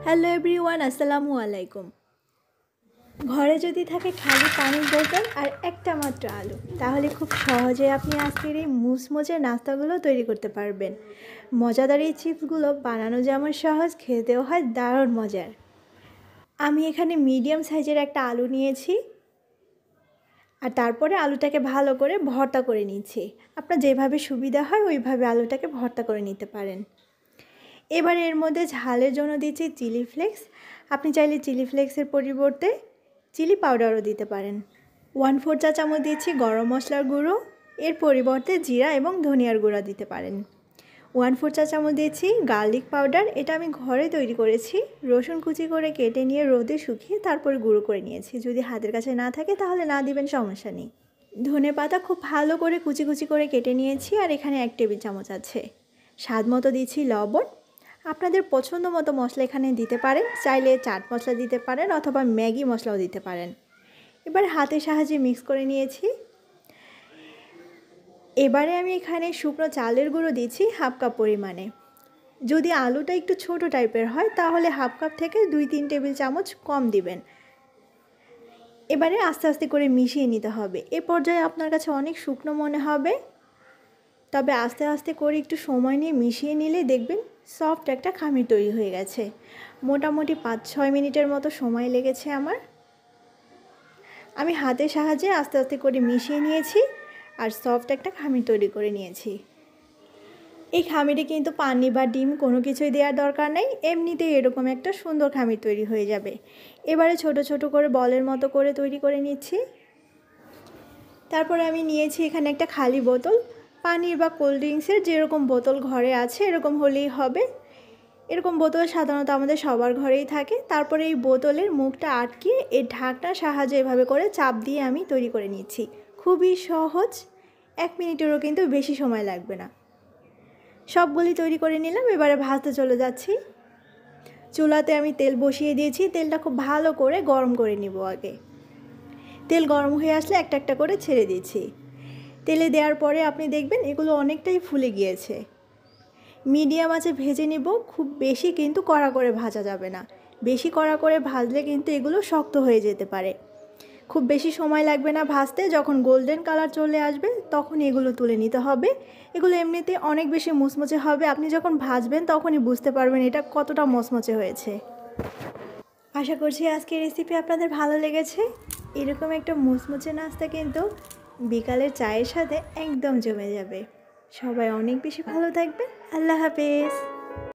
Hello everyone, আসসালামু আলাইকুম। ঘরে যদি থাকে খালি পানির বোতল আর একটা মাত্র আলু, তাহলে খুব সহজে আপনি আজকের এই মুচমুচে নাস্তাগুলো তৈরি করতে পারবেন। মজাদার এই চিপসগুলো বানানো যেমন সহজ, খেতেও হয় দারুণ মজার। আমি এখানে মিডিয়াম সাইজের একটা আলু নিয়েছি আর তারপরে আলুটাকে ভালো করে ভর্তা করে নিচ্ছি। আপনার যেভাবে সুবিধা হয় ওইভাবে আলুটাকে ভর্তা করে নিতে পারেন। এবার এর মধ্যে ঝালের জন্য দিচ্ছি চিলি ফ্লেক্স। আপনি চাইলে চিলি ফ্লেক্সের পরিবর্তে চিলি পাউডারও দিতে পারেন। 1/4 চা চামচ দিচ্ছি গরম মশলার গুঁড়ো, এর পরিবর্তে জিরা এবং ধনিয়ার গুঁড়া দিতে পারেন। 1/4 চা চামচ দিচ্ছি গার্লিক পাউডার, এটা আমি ঘরে তৈরি করেছি। রসুন কুচি করে কেটে নিয়ে রোদে শুকিয়ে তারপরে গুঁড়ো করে নিয়েছি। যদি হাতের কাছে না থাকে তাহলে না দিবেন, সমস্যা নেই। ধনে পাতা খুব ভালো করে কুচি কুচি করে কেটে নিয়েছি আর এখানে 1 টেবিল চামচ আছে। স্বাদ মতো দিচ্ছি লবণ। আপনাদের পছন্দ মতো মশলা এখানে দিতে পারেন, চাইলে চাট মশলা দিতে পারেন অথবা ম্যাগি মশলাও দিতে পারেন। এবার হাতের সাহায্যে মিক্স করে নিয়েছি। এবারে আমি এখানে শুকনো চালের গুঁড়ো দিচ্ছি 1/2 কাপ পরিমাণে। যদি আলুটা একটু ছোট টাইপের হয় তাহলে 1/2 কাপ থেকে 2-3 টেবিল চামচ কম দিবেন। এবারে আস্তে আস্তে করে মিশিয়ে নিতে হবে। এ পর্যায়ে আপনার কাছে অনেক শুকনো মনে হবে, তবে আস্তে আস্তে করে একটু সময় নিয়ে মিশিয়ে নিলে দেখবেন সফট একটা খামির তৈরি হয়ে গেছে। মোটামুটি 5-6 মিনিটের মতো সময় লেগেছে আমার। আমি হাতের সাহায্যে আস্তে আস্তে করে মিশিয়ে নিয়েছি আর সফট একটা খামির তৈরি করে নিয়েছি। এই খামিরে কিন্তু পানি বা ডিম কোনো কিছুই দেওয়ার দরকার নেই, এমনিতেই এরকম একটা সুন্দর খামির তৈরি হয়ে যাবে। এবারে ছোট ছোট করে বলের মতো করে তৈরি করে নিচ্ছি। তারপরে আমি নিয়েছি এখানে একটা খালি বোতল, পানির বা কোল্ড ড্রিঙ্কসের যেরকম বোতল ঘরে আছে এরকম হলেই হবে। এরকম বোতল সাধারণত আমাদের সবার ঘরেই থাকে। তারপরে এই বোতলের মুখটা আটকে এই ঢাকনার সাহায্যে এভাবে করে চাপ দিয়ে আমি তৈরি করে নিচ্ছি। খুবই সহজ, 1 মিনিটেরও কিন্তু বেশি সময় লাগবে না। সবগুলি তৈরি করে নিলাম। এবারে ভাজতে চলে যাচ্ছি। চুলাতে আমি তেল বসিয়ে দিয়েছি, তেলটা খুব ভালো করে গরম করে নিব আগে। তেল গরম হয়ে আসলে একটা একটা করে ছেড়ে দিচ্ছি। তেলে দেওয়ার পরে আপনি দেখবেন এগুলো অনেকটাই ফুলে গিয়েছে। মিডিয়াম আঁচে ভেজে নিব, খুব বেশি কিন্তু কড়া করে ভাজা যাবে না। বেশি কড়া করে ভাজলে কিন্তু এগুলো শক্ত হয়ে যেতে পারে। খুব বেশি সময় লাগবে না ভাজতে, যখন গোল্ডেন কালার চলে আসবে তখন এগুলো তুলে নিতে হবে। এগুলো এমনিতে অনেক বেশি মুচমুচে হবে, আপনি যখন ভাজবেন তখনই বুঝতে পারবেন এটা কতটা মুচমুচে হয়েছে। আশা করছি আজকের রেসিপি আপনাদের ভালো লেগেছে। এরকম একটা মুচমুচে নাস্তা কিন্তু বিকালের চায়ের সাথে একদম জমে যাবে। সবাই অনেক বেশি ভালো থাকবেন। আল্লাহ হাফেজ।